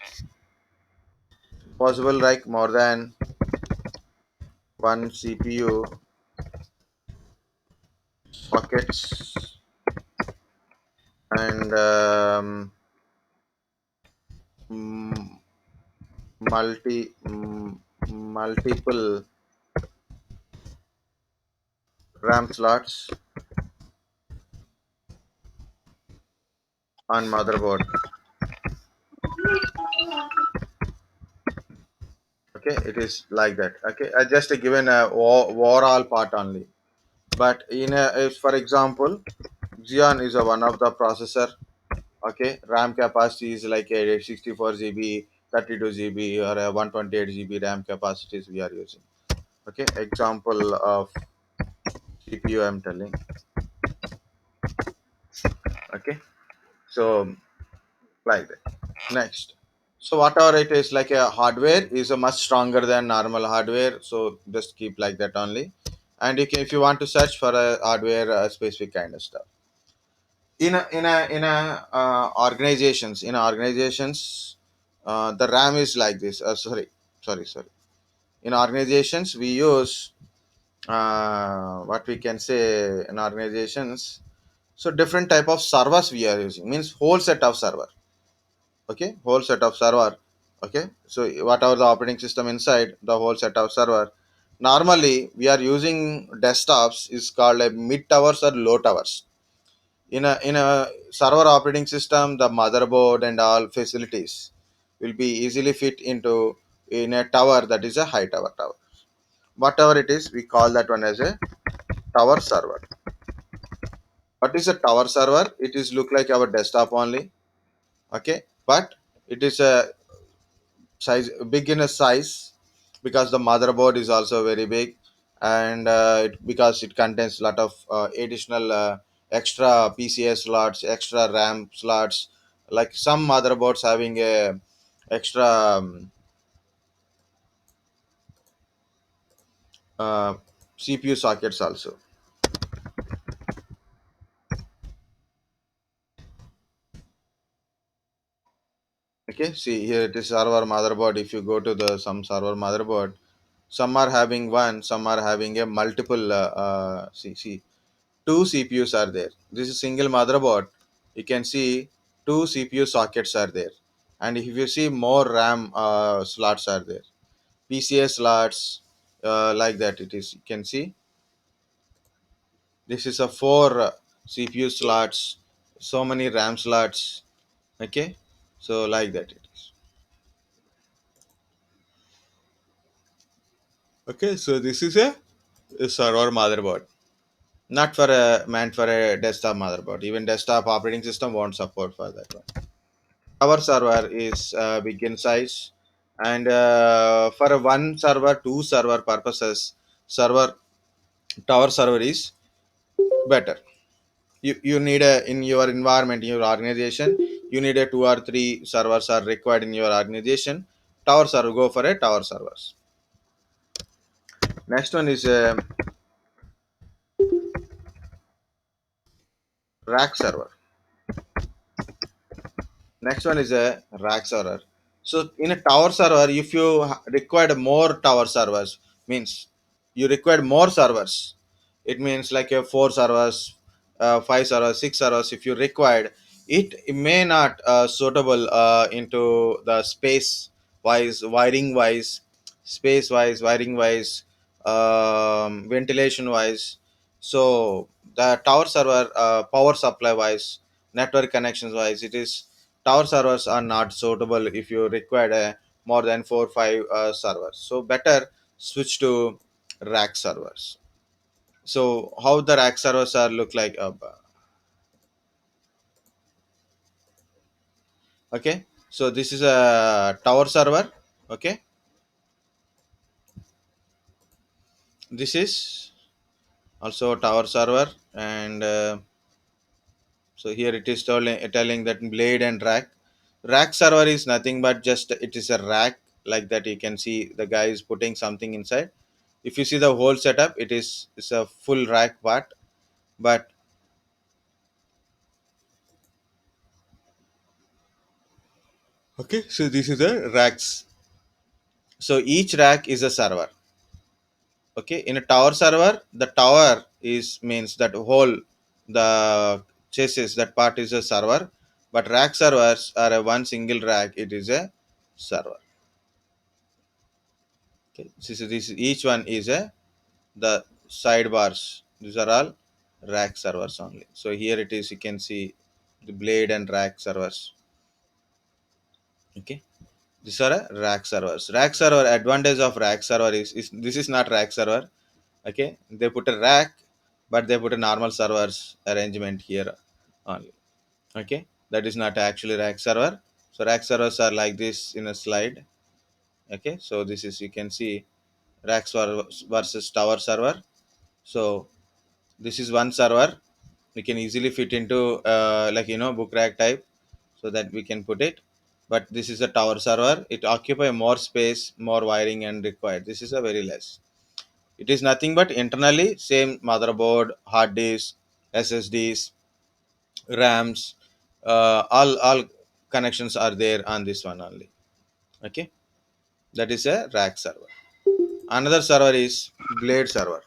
Possible like more than one CPU sockets and mm, multiple RAM slots on motherboard. Okay, it is like that. Okay, I just given a overall part only. But if for example, Xeon is a one of the processor. Okay, RAM capacity is like a 64 GB, 32 GB, or a 128 GB RAM capacities we are using. Okay, example of CPU I'm telling. Okay, so like that. Next, so whatever it is, like a hardware is a much stronger than normal hardware, so just keep like that only. And you can, if you want to search for a hardware specific kind of stuff in a organizations, the RAM is like this. Sorry. In organizations we use what we can say in organizations. So different type of servers we are using, means whole set of server. Okay, whole set of server. Okay, so whatever the operating system inside the whole set of server, normally we are using desktops is called a mid towers or low towers. In a server operating system, the motherboard and all facilities will be easily fit into in a tower, that is a high tower. Whatever it is, we call that one as a tower server. What is a tower server? It is look like our desktop only. Okay, but it is a size big in a size, because the motherboard is also very big. And because it contains a lot of additional extra PCS slots, extra RAM slots, like some motherboards having a extra uh, CPU sockets also. Okay, see here it is server motherboard. If you go to the some server motherboard, some are having one, some are having a multiple see, two CPUs are there. This is single motherboard. You can see two CPU sockets are there, and if you see more RAM slots are there, PCS slots, like that. It is, you can see this is a four CPU slots, so many RAM slots. Okay, so like that it is. Okay, so this is a server motherboard, not for a meant for a desktop motherboard. Even desktop operating system won't support for that one. Our server is big in size, and for a one server, two server purposes, server tower server is better. You need a, in your environment, in your organization, you need a two or three servers are required in your organization. Tower server, go for a tower servers. Next one is a rack server. Next one is a rack server. So in a tower server, if you required more tower servers, means you required more servers. It means like a four servers, five servers, six servers. If you required, it may not suitable into the space wise, wiring wise, space wise, wiring wise, ventilation wise. So the tower server, power supply wise, network connections wise, it is tower servers are not suitable if you require more than 4 5 servers. So better switch to rack servers. So how the rack servers are look like, okay, so this is a tower server. Okay, this is also a tower server. And so here it is telling that blade and rack server is nothing but just it is a rack, like that. You can see the guy is putting something inside. If you see the whole setup, it's a full rack part. But okay, so this is the racks. So each rack is a server. Okay, in a tower server, the tower is means that whole, the chassis, that part is a server. But rack servers are a one single rack, it is a server. Okay, this each one is a, the sidebars, these are all rack servers only. So here it is, you can see the blade and rack servers. Okay, these are rack servers. Rack server advantage of rack server is this is not rack server. Okay, they put a rack, but they put a normal servers arrangement here only. Okay, that is not actually rack server. So rack servers are like this in a slide. Okay, so this is, you can see rack server versus tower server. So this is one server. We can easily fit into like book rack type, so that we can put it. But this is a tower server. It occupy more space, more wiring and required. This is a very less. It is nothing but internally same motherboard, hard disk, ssds, rams, all connections are there on this one only. Okay, that is a rack server. Another server is blade server.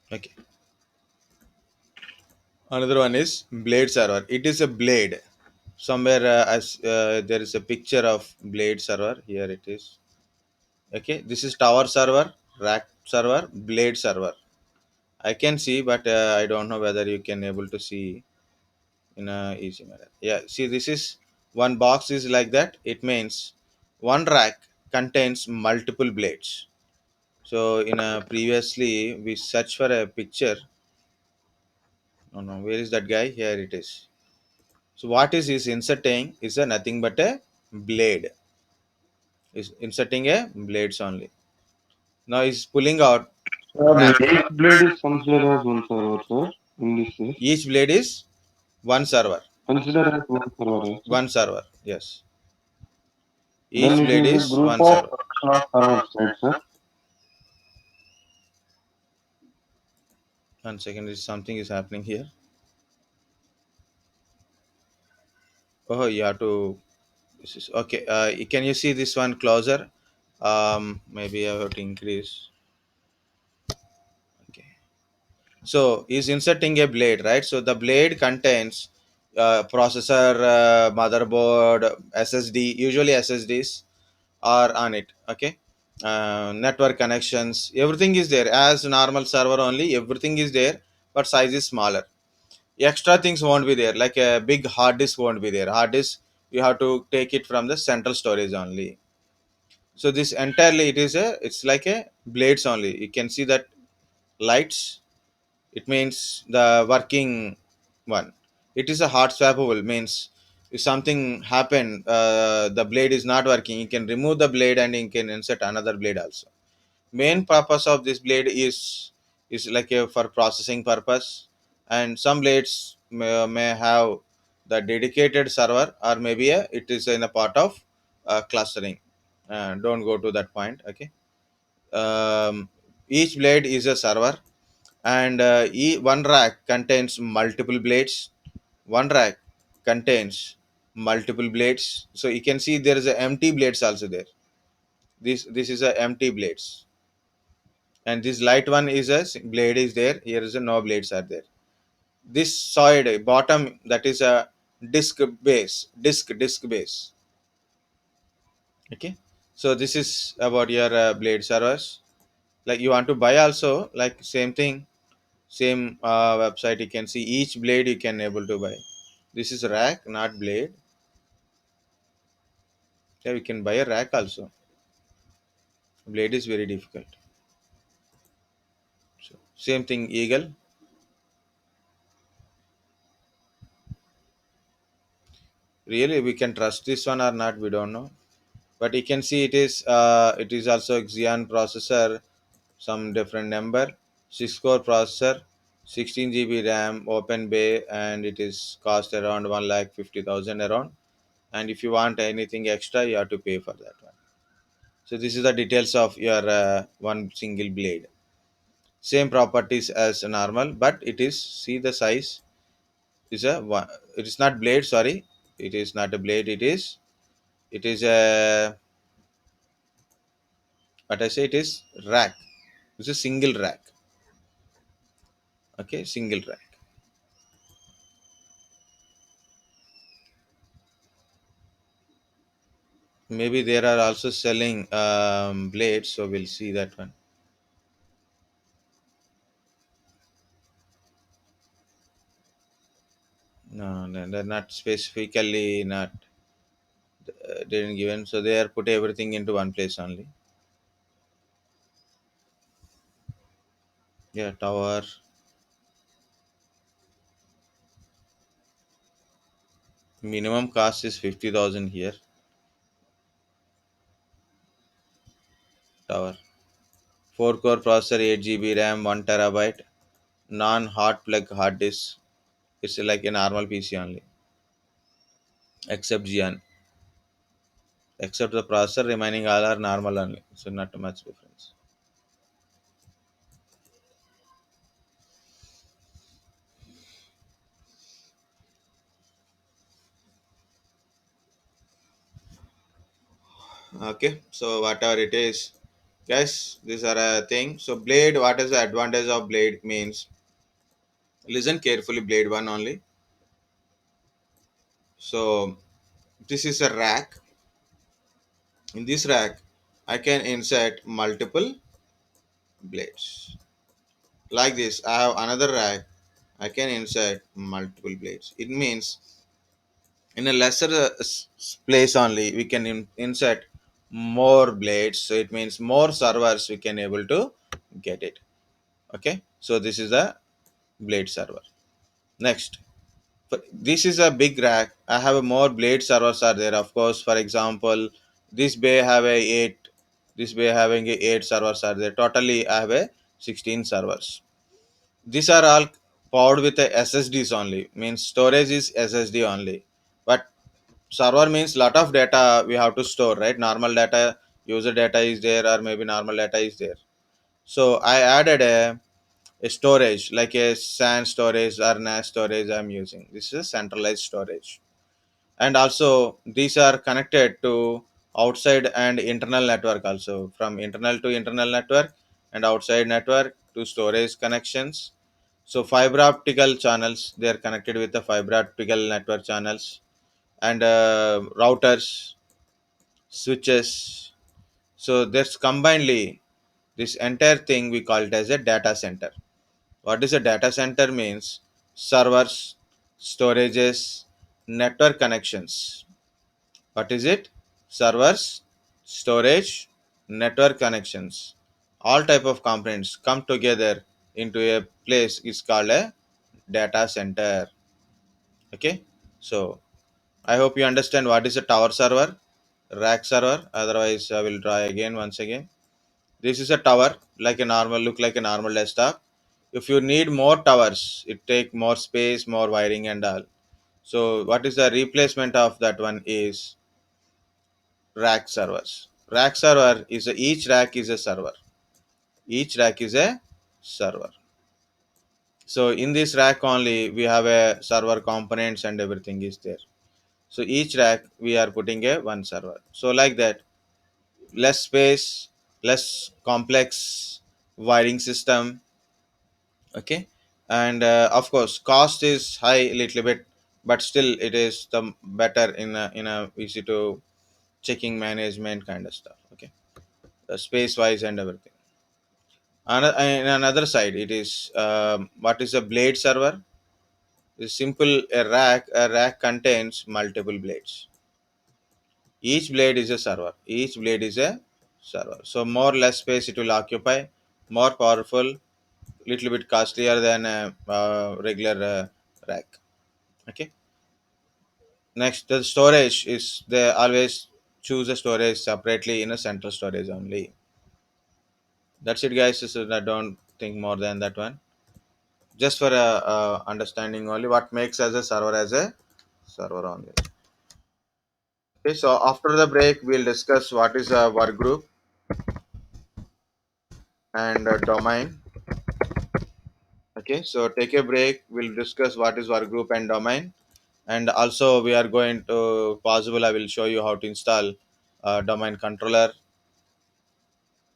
Okay, another one is blade server. It is a blade. Somewhere as there is a picture of blade server. Here it is. Okay, this is tower server, rack server, blade server. I can see, but I don't know whether you can able to see in a easy manner. Yeah, see, this is one box is like that. It means one rack contains multiple blades. So in a previously we search for a picture. No, no, where is that guy? Here it is. So what is inserting is a nothing but a blade. Is inserting a blades only. Now he's pulling out Sir, rack. each blade is considered as one server, sir. In this case, Each blade is one server. considered as one server, right, sir? One server. Yes. Then Each it blade is a is group one of server. collection of servers, right, sir? One second, is something is happening here. Oh, you have to. This is okay. Can you see this one closer? Maybe I have to increase. Okay. So he's inserting a blade, right? So the blade contains processor, motherboard, SSD. Usually SSDs are on it. Okay. Network connections. Everything is there as normal server only. Everything is there, but size is smaller. Extra things won't be there, like a big hard disk won't be there. Hard disk you have to take it from the central storage only. So this entirely it's like a blades only. You can see that lights. It means the working one. It is a hot swappable, means if something happened, the blade is not working, you can remove the blade and you can insert another blade also. Main purpose of this blade is like a for processing purpose. And some blades may have the dedicated server, or maybe it is in a part of clustering. Don't go to that point. Okay. Each blade is a server, and one rack contains multiple blades. One rack contains multiple blades. So you can see there is a empty blades also there. This is a empty blades, and this light one is a blade is there. Here is a no blades are there. This side bottom, that is a disk base. Okay. So this is about your blade servers. Like you want to buy also, like same thing, same website. You can see each blade you can able to buy. This is rack, not blade. Yeah, we can buy a rack also. Blade is very difficult. So same thing, eagle. Really, we can trust this one or not, we don't know. But you can see it is also Xeon processor, some different number, 6 core processor, 16 GB RAM, open bay, and it is cost around 1,50,000 around. And if you want anything extra, you have to pay for that one. So this is the details of your one single blade. Same properties as normal, but it is, see the size is a one. It is not blade, sorry. It is not a blade. It is a, what I say, it is rack. It's a single rack. Okay, single rack. Maybe there are also selling blades, so we'll see that one. No, no, they're not specifically not didn't given, so they are put everything into one place only. Yeah, tower. Minimum cost is 50,000 here. Tower. 4 core processor, 8 GB RAM, 1 terabyte. Non hot plug hard disk. It's like a normal PC only. Except Xeon. Except the processor, remaining all are normal only. So not much difference. Okay, so whatever it is, guys, these are a thing. So blade, what is the advantage of blade means? Listen carefully, blade one only. So this is a rack. In this rack, I can insert multiple blades. Like this, I have another rack. I can insert multiple blades. It means in a lesser place only we can insert more blades. So it means more servers we can able to get it. Okay, so this is a blade server. Next, this is a big rack. I have a more blade servers are there. Of course, for example, this bay have a 8, this bay having a 8 servers are there. Totally I have a 16 servers. These are all powered with a ssds only, means storage is ssd only. But server means lot of data we have to store, right? Normal data, user data is there, or maybe normal data is there. So I added a storage like a SAN storage or NAS storage I'm using. This is a centralized storage. And also these are connected to outside and internal network also, from internal to internal network and outside network to storage connections. So fiber optical channels, they are connected with the fiber optical network channels, and routers, switches. So that's combinedly this entire thing we call it as a data center. What is a data center means? Servers, storages, network connections. What is it? Servers, storage, network connections. All type of components come together into a place is called a data center. Okay, so I hope you understand what is a tower server, rack server. Otherwise, I will try again once again. This is a tower, like a normal, look like a normal desktop. If you need more towers, it take more space, more wiring and all. So what is the replacement of that one is rack servers. Rack server is each rack is a server. Each rack is a server. So in this rack only we have a server components and everything is there. So each rack we are putting a one server. So like that, less space, less complex wiring system. Okay, and of course cost is high a little bit, but still it is the better in a easy to checking management kind of stuff. Okay, space wise and everything. In another side, it is what is a blade server? Is simple a rack. A rack contains multiple blades. Each blade is a server. Each blade is a server. So more less space it will occupy, more powerful, little bit costlier than a regular rack. Okay. Next, the storage is they always choose a storage separately in a central storage only. That's it, guys. So I don't think more than that one. Just for understanding only what makes as a server only. Okay, so after the break, we'll discuss what is a work group and a domain. Okay, so take a break. We'll discuss what is work group and domain, and also we are going to possible. I will show you how to install domain controller.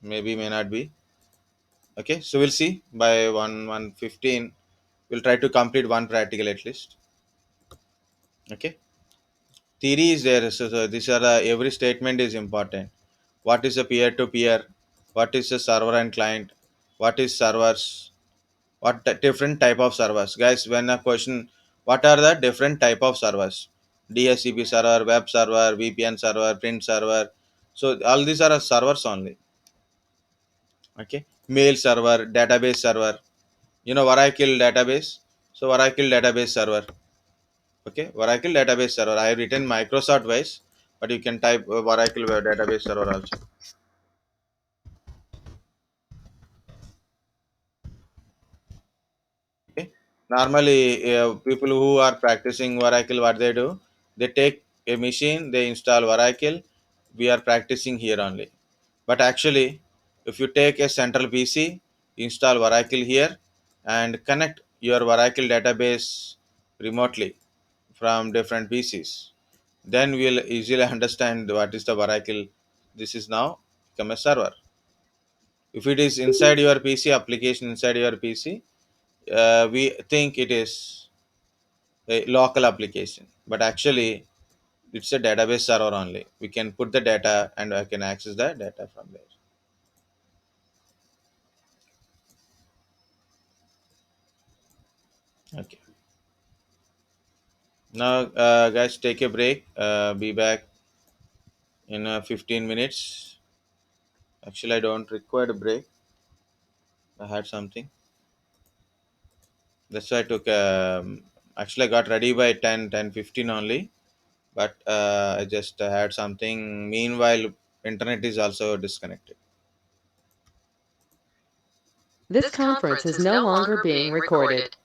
Maybe may not be. Okay, so we'll see by 1:15. We'll try to complete one practical at least. Okay, theory is there. So these are every statement is important. What is a peer to peer? What is a server and client? What is servers? What different type of servers, guys? When a question, what are the different type of servers? DHCP server, web server, VPN server, print server. So all these are servers only. Okay, mail server, database server. You know Oracle database. So Oracle database server. Okay, Oracle database server. I have written Microsoft wise, but you can type Oracle database server also. Okay. Normally, people who are practicing Oracle, what they do, they take a machine, they install Oracle. We are practicing here only. But actually, if you take a central PC, install Oracle here, and connect your Oracle database remotely from different PCs, then we'll easily understand what is the Oracle. This is now become a server. If it is inside your PC, application inside your PC, we think it is a local application, but actually it's a database server only. We can put the data and I can access the data from there. Okay. Now, guys, take a break. Be back in 15 minutes. Actually, I don't require a break. I had something. That's why I took. Actually, I got ready by 10:15 only. But I just had something. Meanwhile, internet is also disconnected. This conference is no longer being recorded.